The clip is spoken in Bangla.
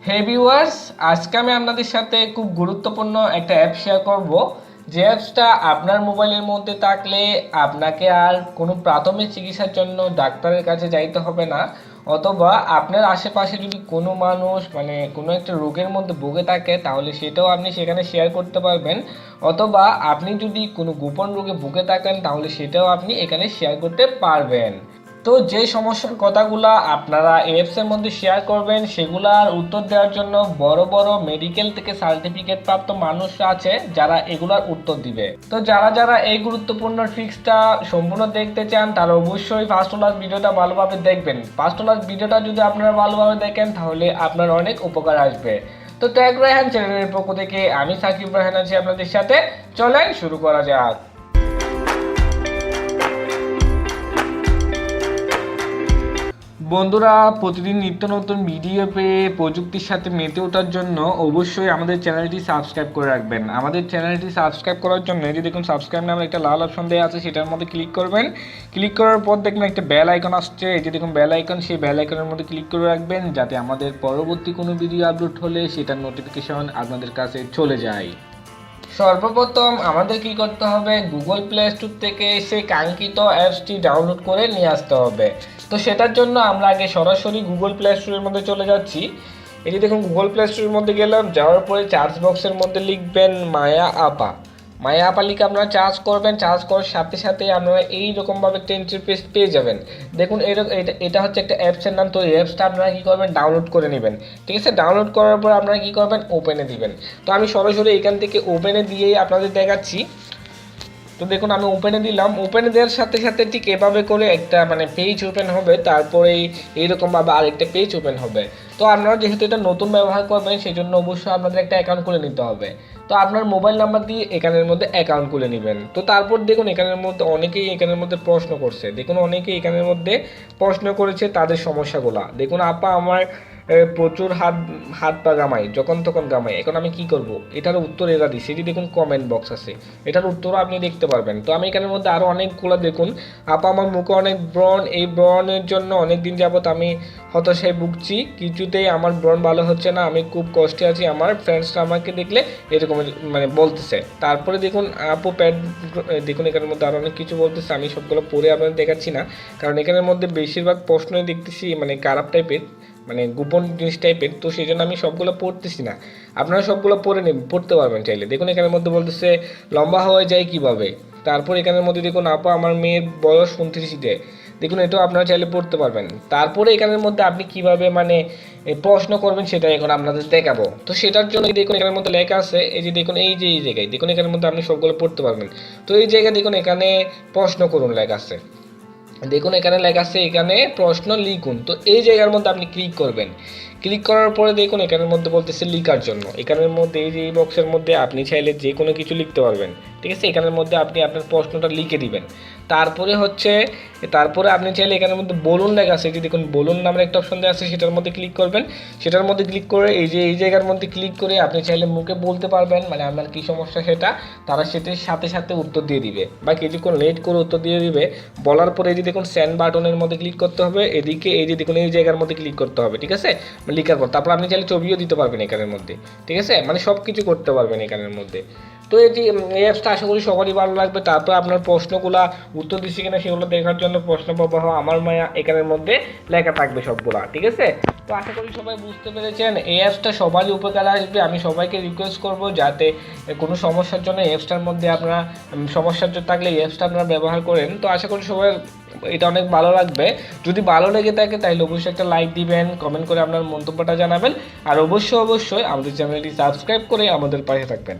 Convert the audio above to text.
হে ভিউয়ার্স, আজকে আমি আপনাদের সাথে খুব গুরুত্বপূর্ণ একটা অ্যাপ শেয়ার করব। যে অ্যাপসটা আপনার মোবাইলের মধ্যে থাকলে আপনাকে আর কোনো প্রাথমিক চিকিৎসার জন্য ডাক্তারের কাছে যাইতে হবে না, অথবা আপনার আশেপাশে যদি কোনো মানুষ কোনো একটা রোগের মধ্যে ভুগে থাকে তাহলে সেটাও আপনি সেখানে শেয়ার করতে পারবেন, অথবা আপনি যদি কোনো গোপন রোগে ভুগে থাকেন তাহলে সেটাও আপনি এখানে শেয়ার করতে পারবেন। তো যে সমস্যার কথাগুলো আপনারা অ্যাপসের মধ্যে শেয়ার করবেন সেগুলার উত্তর দেওয়ার জন্য বড় বড় মেডিকেল থেকে সার্টিফিকেট প্রাপ্ত মানুষ আছে যারা এগুলার উত্তর দিবে। তো যারা যারা এই গুরুত্বপূর্ণ ট্রিক্সটা সম্পূর্ণ দেখতে চান তারা অবশ্যই ফার্স্ট ক্লাস ভিডিওটা ভালোভাবে দেখবেন। ফার্স্ট ক্লাস ভিডিওটা যদি আপনারা ভালোভাবে দেখেন তাহলে আপনার অনেক উপকার আসবে। তো ট্যাগ রায়হান চ্যানেলের পক্ষ থেকে আমি সাকিব রায়হান আছি আপনাদের সাথে। চলেন শুরু করা যাক। বন্ধুরা, প্রতিদিন নিত্য নতুন ভিডিও পেয়ে প্রযুক্তির সাথে মেতে ওঠার জন্য অবশ্যই আমাদের চ্যানেলটি সাবস্ক্রাইব করে রাখবেন। আমাদের চ্যানেলটি সাবস্ক্রাইব করার জন্য এই যে দেখুন সাবস্ক্রাইব নামের একটা লাল অপশন দেওয়া আছে, সেটার মধ্যে ক্লিক করবেন। ক্লিক করার পর দেখবেন একটা বেল আইকন আসছে, এই যে দেখুন বেল আইকন, সেই বেল আইকনের মধ্যে ক্লিক করে রাখবেন যাতে আমাদের পরবর্তী কোনো ভিডিও আপলোড হলে সেটার নোটিফিকেশন আপনাদের কাছে চলে যায়। সর্বপ্রথম আমাদের কি করতে হবে, গুগল প্লে স্টোর থেকে সেই কাঙ্ক্ষিত অ্যাপসটি ডাউনলোড করে নিয়ে আসতে হবে। তো সেটার জন্য আমরা আগে সরাসরি গুগল প্লে স্টোরের মধ্যে চলে যাচ্ছি। এই যে দেখুন গুগল প্লে স্টোরের মধ্যে গেলাম, যাওয়ার পরে সার্চ বক্সের মধ্যে লিখবেন মায়া আপা। মায়া আপা লিখে আপনারা চার্জ করবেন, চার্জ করার সাথে সাথে আপনারা এইরকমভাবে একটা ইন্টারফেস পেয়ে যাবেন। দেখুন এটা হচ্ছে একটা অ্যাপসের নাম। তো এই অ্যাপসটা আপনারা কী করবেন, ডাউনলোড করে নেবেন। ঠিক আছে, ডাউনলোড করার পর আপনারা কী করবেন, ওপেনে দিবেন। তো আমি সরাসরি এখান থেকে ওপেনে দিয়েই আপনাদের দেখাচ্ছি। তো দেখুন আমি ওপেনে দিলাম, ওপেনে দেওয়ার সাথে সাথে ঠিক এভাবে করে একটা পেজ ওপেন হবে, তারপরে এইরকমভাবে আরেকটা পেজ ওপেন হবে। তো আপনারা যেহেতু এটা নতুন ব্যবহার করবেন সেই জন্য অবশ্যই আপনাদের একটা অ্যাকাউন্ট খুলে নিতে হবে। তো আপনার মোবাইল নাম্বার দিয়ে এখানের মধ্যে অ্যাকাউন্ট খুলে নেবেন। তো তারপর দেখুন এখানের মধ্যে অনেকেই এখানের মধ্যে প্রশ্ন করছে, দেখুন অনেকেই এখানের মধ্যে প্রশ্ন করেছে তাদের সমস্যাগুলা। দেখুন আপা আমার প্রচুর হাত হাত পা গামাই, যখন তখন গামাই, এখন আমি কি করব, এটার উত্তর এরা দিচ্ছে। যে দেখুন কমেন্ট বক্স আছে, এটার উত্তরও আপনি দেখতে পারবেন। তো আমি এখানের মধ্যে আরও অনেকগুলো দেখুন, আপা আমার মুখে অনেক ব্রণ, এই ব্রণের জন্য অনেক দিন যাবত আমি হতাশায় ভুগছি, কিছুতেই আমার ব্রণ ভালো হচ্ছে না, আমি খুব কষ্টে আছি, আমার ফ্রেন্ডসরা আমাকে দেখলে এরকম বলতেছে। তারপরে দেখুন আপু প্যাড, দেখুন এখানের মধ্যে আরও অনেক কিছু বলতেছে, আমি সবগুলো পড়ে আপনাদের দেখাচ্ছি না, কারণ এখানের মধ্যে বেশিরভাগ প্রশ্নই দেখতেছি খারাপ টাইপের, গোপন জিনিস টাইপের। তো সেই জন্য আমি সবগুলো পড়তেছি না, আপনারা সবগুলো পড়তে পারবেন চাইলে। দেখুন এখানের মধ্যে বলতেছে লম্বা হয়ে যায় কিভাবে। তারপর এখানের মধ্যে দেখুন আপা আমার মেয়ের বয়স 29, দেখুন এটাও আপনারা চাইলে পড়তে পারবেন। তারপরে এখানের মধ্যে আপনি কিভাবে প্রশ্ন করবেন সেটা এখন আপনাদের দেখাবো। তো সেটার জন্য দেখুন এখানের মধ্যে লেখা আছে, এই যে দেখুন এই জায়গায় দেখুন এখানের মধ্যে আপনি সবগুলো পড়তে পারবেন। তো এই জায়গায় দেখুন এখানে প্রশ্ন করুন লেখা আছে, দেখুন এখানে লেখা আছে এখানে প্রশ্ন লিখুন। তো এই জায়গার মধ্যে আপনি ক্লিক করবেন। ক্লিক করার পরে দেখুন এখানের মধ্যে বলতেছে লিখার জন্য, এখানের মধ্যে এই যে এই বক্সের মধ্যে আপনি চাইলে যে কোনো কিছু লিখতে পারবেন। ঠিক আছে, এখানের মধ্যে আপনি আপনার প্রশ্নটা লিখে দিবেন। তারপরে আপনি চাইলে এখানের মধ্যে বলুন লেখা আছে, যে দেখুন বলুন নামের একটা অপশন দেওয়া আছে, সেটার মধ্যে ক্লিক করবেন। সেটার মধ্যে ক্লিক করে এই যে এই জায়গার মধ্যে ক্লিক করে আপনি চাইলে মুখে বলতে পারবেন, আপনার কী সমস্যা সেটা, তারা সেটার সাথে সাথে উত্তর দিয়ে দিবে বা কিছুক্ষণ লেট করে উত্তর দিয়ে দিবে। বলার পরে এই যে দেখুন সেন্ড বাটনের মধ্যে ক্লিক করতে হবে, এদিকে এই যে দেখুন এই জায়গার মধ্যে ক্লিক করতে হবে। ঠিক আছে, লেখার পর তারপর আপনি চাইলে ছবিও দিতে পারবেন এখানের মধ্যে। ঠিক আছে, সব কিছু করতে পারবেন এখানের মধ্যে। তো এই যে এই অ্যাপসটা আশা করি সবারই ভালো লাগবে। তারপর আপনার প্রশ্নগুলা উত্তর দিচ্ছি কিনা সেগুলো দেখার জন্য প্রশ্ন প্রবাহ আমার মায়া এখানের মধ্যে লেখা থাকবে সবগুলা। ঠিক আছে, তো আশা করি সবাই বুঝতে পেরেছেন, এই অ্যাপসটা সবারই উপকারে আসবে। আমি সবাইকে রিকোয়েস্ট করবো যাতে কোনো সমস্যার জন্য অ্যাপসটার মধ্যে আপনারা সমস্যার জন্য থাকলে এই অ্যাপসটা আপনারা ব্যবহার করেন। তো আশা করি সবাই এটা অনেক ভালো লাগবে। যদি ভালো লেগে থাকে তাহলে অবশ্যই একটা লাইক দিবেন, কমেন্ট করে আপনার মন্তব্যটা জানাবেন, আর অবশ্যই আমাদের চ্যানেলটি সাবস্ক্রাইব করে আমাদের পাশে থাকবেন।